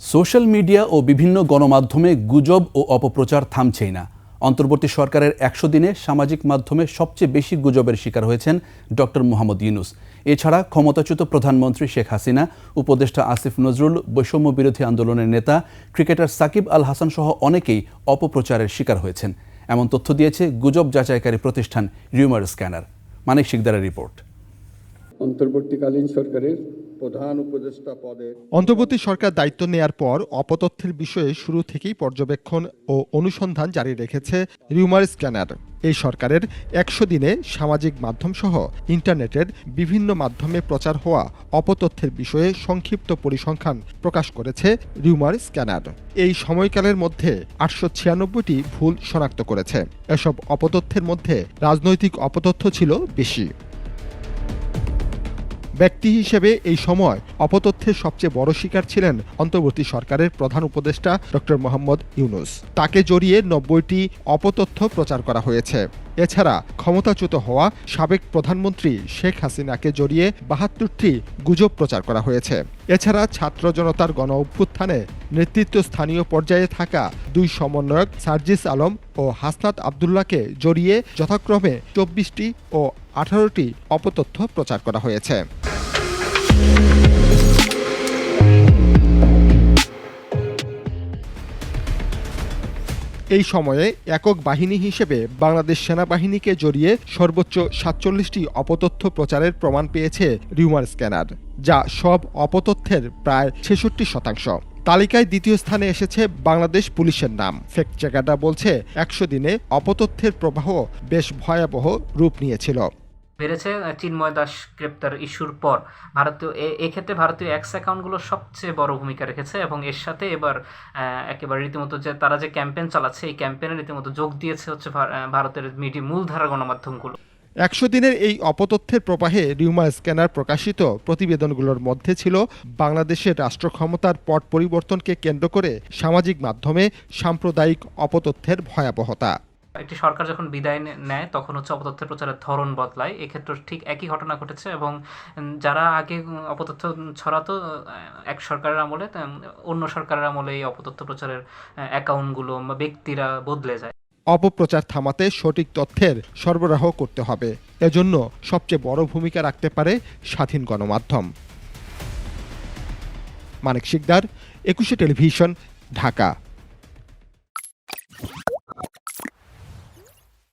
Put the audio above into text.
Social media ও বিভিন্ন গণমাধ্যমে গুজব ও অপপ্রচার থামছেই না। অন্তর্বর্তী সরকারের ১০০ দিনে সামাজিক মাধ্যমে সবচেয়ে বেশি গুজবের শিকার হয়েছেন ডক্টর মোহাম্মদ ইউনূস। এছাড়া ক্ষমতাচ্যুত প্রধানমন্ত্রী শেখ হাসিনা, উপদেষ্টা আসিফ নজরুল, বৈষম্য বিরোধী আন্দোলনের নেতা ক্রিকেটার সাকিব আল হাসান সহ অনেকেই অপপ্রচারের শিকার হয়েছেন। এমন তথ্য দিয়েছে গুজব যাচাইকারী প্রতিষ্ঠান রিউমার স্ক্যানার। মানিক শিকদারের রিপোর্ট। অন্তর্বর্তীকালীন সরকারের প্রধান উপদেষ্টা পদে অন্তর্বর্তী সরকার দায়িত্ব নেয়ার পর অপতথ্যের বিষয়ে শুরু থেকেই পর্যবেক্ষণ ও অনুসন্ধান জারি রেখেছে রিউমার স্ক্যানার। এই সরকারের ১০০ দিনে সামাজিক মাধ্যম সহ ইন্টারনেটের বিভিন্ন মাধ্যমে প্রচার হওয়া অপতথ্যের বিষয়ে সংক্ষিপ্ত পরিসংখ্যান প্রকাশ করেছে রিউমার স্ক্যানার। এই সময়কালের মধ্যে ৮৯৬টি ভুল শনাক্ত করেছে। এসব অপতথ্যের মধ্যে রাজনৈতিক অপতথ্য ছিল বেশি। ব্যক্তি হিসেবে এই সময় অপতথ্যের সবচেয়ে বড় শিকার ছিলেন অন্তর্বর্তী সরকারের প্রধান উপদেষ্টা ডক্টর মোহাম্মদ ইউনূস। তাকে জড়িয়ে ৯০টি অপতথ্য প্রচার করা হয়েছে। এছাড়া ক্ষমতাচ্যুত হওয়া সাবেক প্রধানমন্ত্রী শেখ হাসিনাকে জড়িয়ে ৭২টি গুজব প্রচার করা হয়েছে। এছাড়া ছাত্র জনতার গণ অভ্যুত্থানে নেতৃত্বস্থানীয় পর্যায়ে থাকা ২ সমন্বয়ক সার্জিস আলম ও হাসনাত আবদুল্লাহকে জড়িয়ে যথাক্রমে ২৪টি ও ১৮টি অপতথ্য প্রচার করা হয়েছে। এই সময়ে একক বাহিনী হিসেবে বাংলাদেশ সেনাবাহিনীকে জড়িয়ে সর্বোচ্চ ৪৭টি অপতথ্য প্রচারের প্রমাণ পেয়েছে রিউমার স্ক্যানার, যা সব অপতথ্যের প্রায় ৬৬%। তালিকায় দ্বিতীয় স্থানে এসেছে বাংলাদেশ পুলিশের নাম। ফ্যাক্ট চেকাররা বলছে ১০০ দিনে অপতথ্যের প্রবাহ বেশ ভয়াবহ রূপ নিয়েছিল। বেড়েছে চিন্ময় দাস গ্রেপ্তার ইস্যুর পর। এক্ষেত্রে ভারতীয় এক্স অ্যাকাউন্টগুলো সবচেয়ে বড় ভূমিকা রেখেছে এবং এর সাথে এবার একেবারে রীতিমতো যে তারা যে ক্যাম্পেইন চালাচ্ছে, এই ক্যাম্পেইনে রীতিমতো যোগ দিয়েছে হচ্ছে ভারতের মূলধারা গণমাধ্যমগুলো। ১০০ দিনের এই অপতথ্যের প্রবাহে রিউমার স্ক্যানার প্রকাশিত প্রতিবেদনগুলোর মধ্যে ছিল বাংলাদেশের রাষ্ট্র ক্ষমতার পট পরিবর্তনকে কেন্দ্র করে সামাজিক মাধ্যমে সাম্প্রদায়িক অপতথ্যের ভয়াবহতা। একটি সরকার যখন বিদায় নেয় তখন হচ্ছে অপতথ্যের প্রচারের ধরন বদলায়। এক্ষেত্রে ঠিক একই ঘটনা ঘটেছে এবং যারা আগে অপতথ্য ছড়াতো এক সরকারের আমলে, অন্য সরকারের আমলে এই অপতথ্য প্রচারের অ্যাকাউন্টগুলো বা ব্যক্তিরা বদলে যায়। অপপ্রচার থামাতে সঠিক তথ্যের সরবরাহ করতে হবে। এজন্য সবচেয়ে বড় ভূমিকা রাখতে পারে স্বাধীন গণমাধ্যম। মানিক শিকদার, ২১শে টেলিভিশন, ঢাকা।